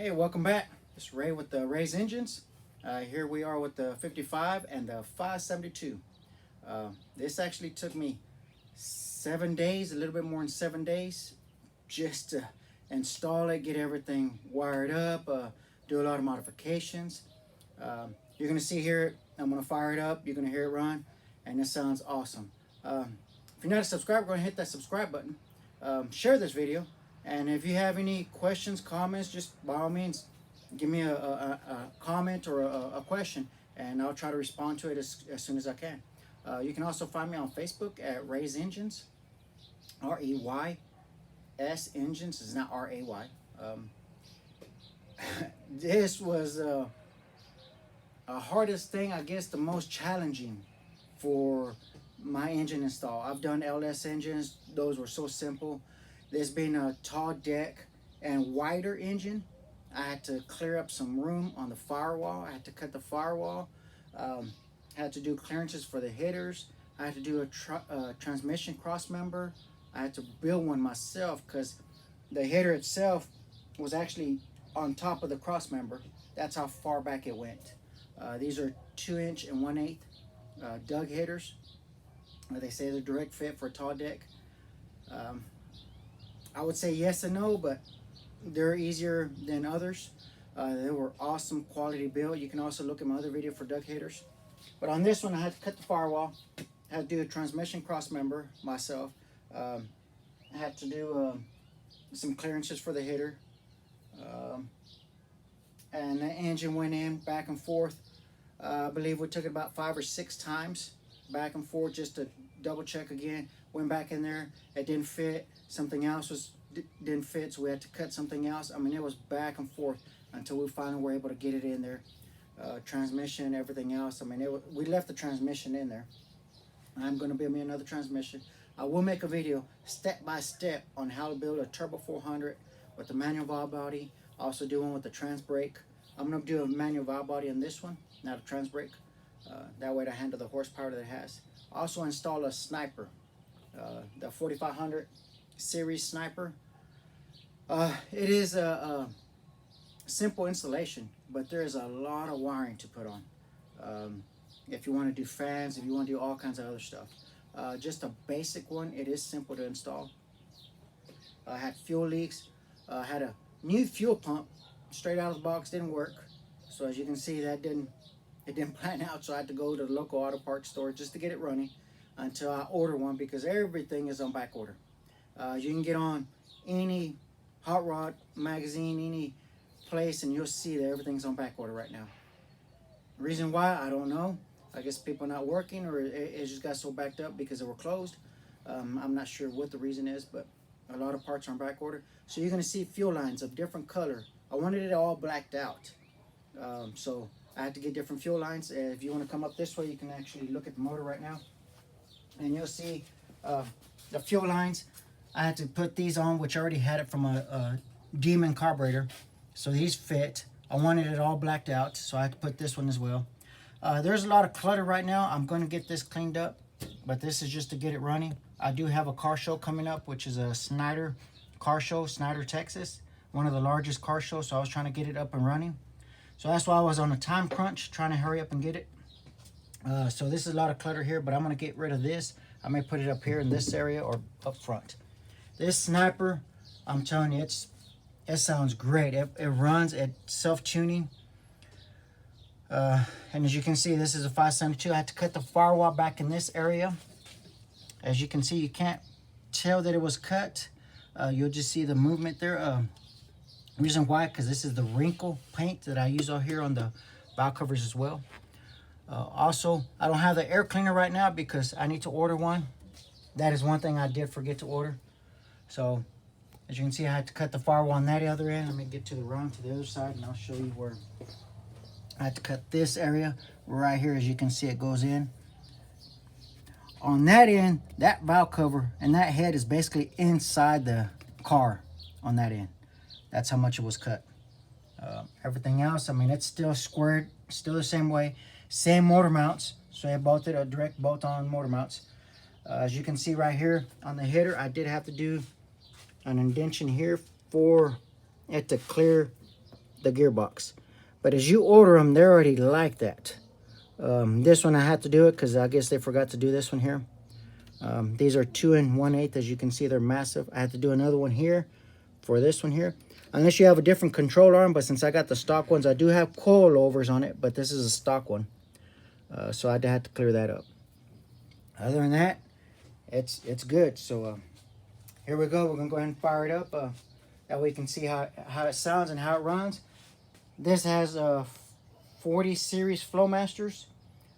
Hey, welcome back. It's Ray with the Ray's Engines. Here we are with the 55 and the 572. This actually took me 7 days, a little bit more than 7 days, just to install it, get everything wired up, do a lot of modifications. You're going to see here, I'm going to fire it up, you're going to hear it run, and it sounds awesome. If you're not a subscriber, go ahead and hit that subscribe button. Share this video. And if you have any questions, comments, just by all means, give me a comment or a question, and I'll try to respond to it as soon as I can. You can also find me on Facebook at Ray's Engines, R-E-Y-S Engines. It's not R-A-Y. This was a hardest thing, I guess, the most challenging for my engine install. I've done LS engines. Those were so simple. This being a tall deck and wider engine, I had to clear up some room on the firewall. I had to cut the firewall. Had to do clearances for the headers. I had to do a transmission cross member. I had to build one myself because the header itself was actually on top of the cross member. That's how far back it went. These are 2" and 1/8 dug headers. They say they're direct fit for a tall deck. I would say yes and no, but they're easier than others. They were awesome quality build. You can also look at my other video for dug headers. But on this one, I had to cut the firewall. I had to do a transmission cross member myself. I had to do some clearances for the header. And the engine went in back and forth. I believe we took it about 5 or 6 times back and forth just to double check again. Went back in there, it didn't fit. Something else didn't fit, so we had to cut something else. I mean, it was back and forth until we finally were able to get it in there. Transmission, everything else. I mean, we left the transmission in there. I'm going to build me another transmission. I will make a video step by step on how to build a Turbo 400 with the manual valve body. Also do one with the trans brake. I'm going to do a manual valve body on this one, not a trans brake. That way to handle the horsepower that it has. Also install a sniper, the 4500 series sniper. It is a simple installation, but there is a lot of wiring to put on. If you want to do fans, if you want to do all kinds of other stuff. Just a basic one, it is simple to install. I had fuel leaks. I had a new fuel pump straight out of the box, didn't work. So as you can see, it didn't plan out, so I had to go to the local auto parts store just to get it running until I order one, because everything is on back order. You can get on any hot rod magazine, any place, and you'll see that everything's on back order right now. The reason why, I don't know. I guess people are not working, or it just got so backed up because they were closed. I'm not sure what the reason is, but a lot of parts are on back order. So you're going to see fuel lines of different color. I wanted it all blacked out. So I had to get different fuel lines. If you want to come up this way, you can actually look at the motor right now. And you'll see the fuel lines. I had to put these on, which I already had it from a Demon carburetor. So these fit. I wanted it all blacked out, so I had to put this one as well. There's a lot of clutter right now. I'm going to get this cleaned up, but this is just to get it running. I do have a car show coming up, which is a Snyder car show, Snyder, Texas. One of the largest car shows, so I was trying to get it up and running. So that's why I was on a time crunch, trying to hurry up and get it. So this is a lot of clutter here, but I'm going to get rid of this. I may put it up here in this area or up front. This sniper, I'm telling you, it sounds great. It runs at self-tuning. And as you can see, this is a 572. I had to cut the firewall back in this area. As you can see, you can't tell that it was cut. You'll just see the movement there. Reason why, because this is the wrinkle paint that I use out here on the valve covers as well. Also, I don't have the air cleaner right now because I need to order one. That is one thing I did forget to order. So, as you can see, I had to cut the firewall on that other end. Let me get to the run to the other side, and I'll show you where I had to cut this area. Right here, as you can see, it goes in. On that end, that valve cover and that head is basically inside the car on that end. That's how much it was cut. Everything else, I mean, it's still squared, still the same way. Same motor mounts. So I bolted a direct bolt on motor mounts. As you can see right here on the header, I did have to do an indentation here for it to clear the gearbox. But as you order them, they're already like that. This one I had to do it because I guess they forgot to do this one here. These are 2 1/8. As you can see, they're massive. I had to do another one here for this one here. Unless you have a different control arm, but since I got the stock ones, I do have coilovers on it, but this is a stock one. So I had to clear that up. Other than that, it's good. So here we go. We're going to go ahead and fire it up. That way you can see how it sounds and how it runs. This has 40 series Flowmasters.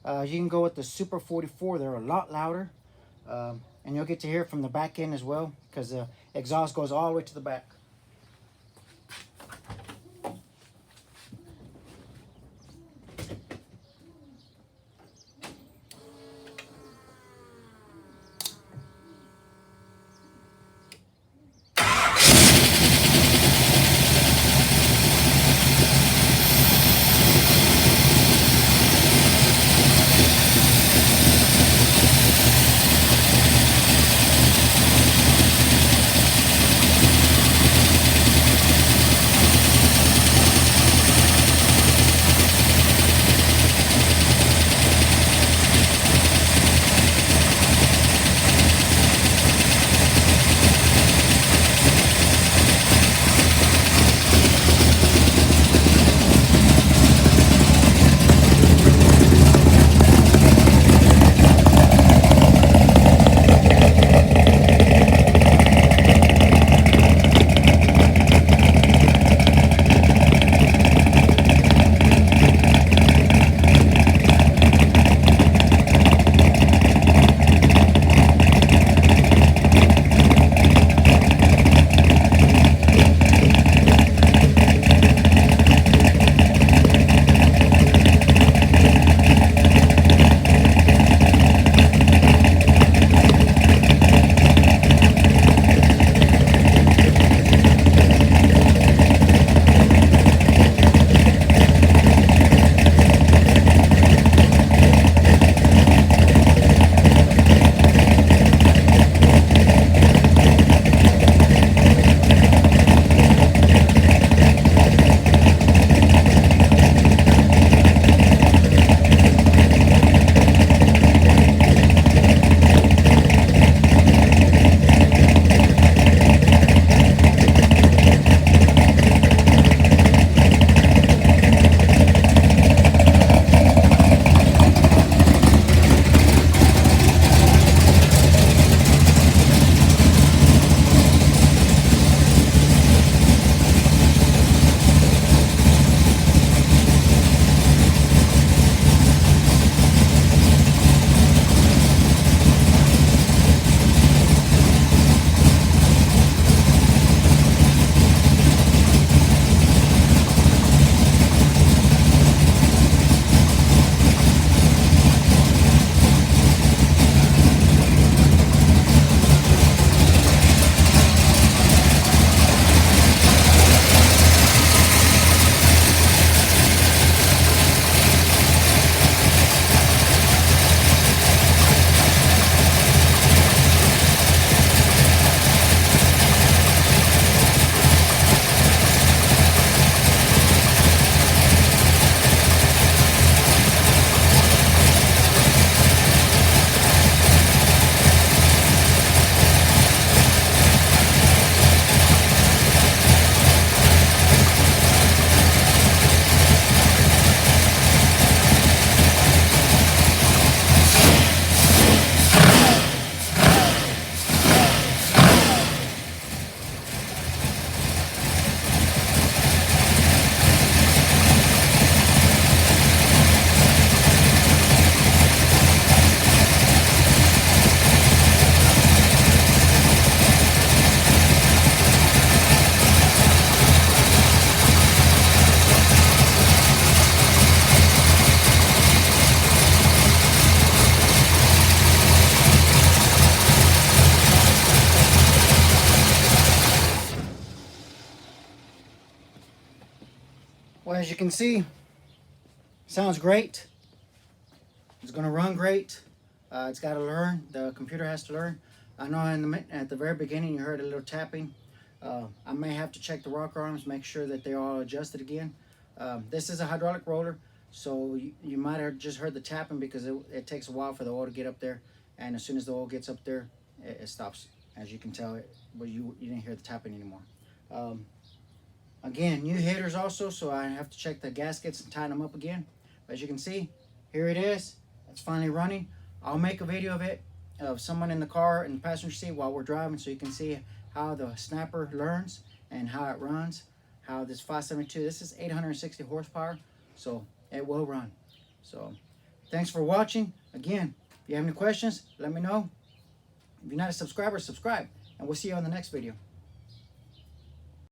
You can go with the Super 44. They're a lot louder. And you'll get to hear it from the back end as well, because the exhaust goes all the way to the back. Well, as you can see, sounds great. It's going to run great. It's got to learn. The computer has to learn. I know at the very beginning you heard a little tapping. I may have to check the rocker arms, make sure that they're all adjusted again. This is a hydraulic roller, so you might have just heard the tapping because it takes a while for the oil to get up there, and as soon as the oil gets up there, it stops. As you can tell, but you didn't hear the tapping anymore. Again, new headers also, so I have to check the gaskets and tighten them up again. But as you can see, here it is. It's finally running. I'll make a video of it, of someone in the car in the passenger seat while we're driving, so you can see how the snapper learns and how it runs. How this 572, this is 860 horsepower, so it will run. So thanks for watching. Again, if you have any questions, let me know. If you're not a subscriber, subscribe, and we'll see you on the next video.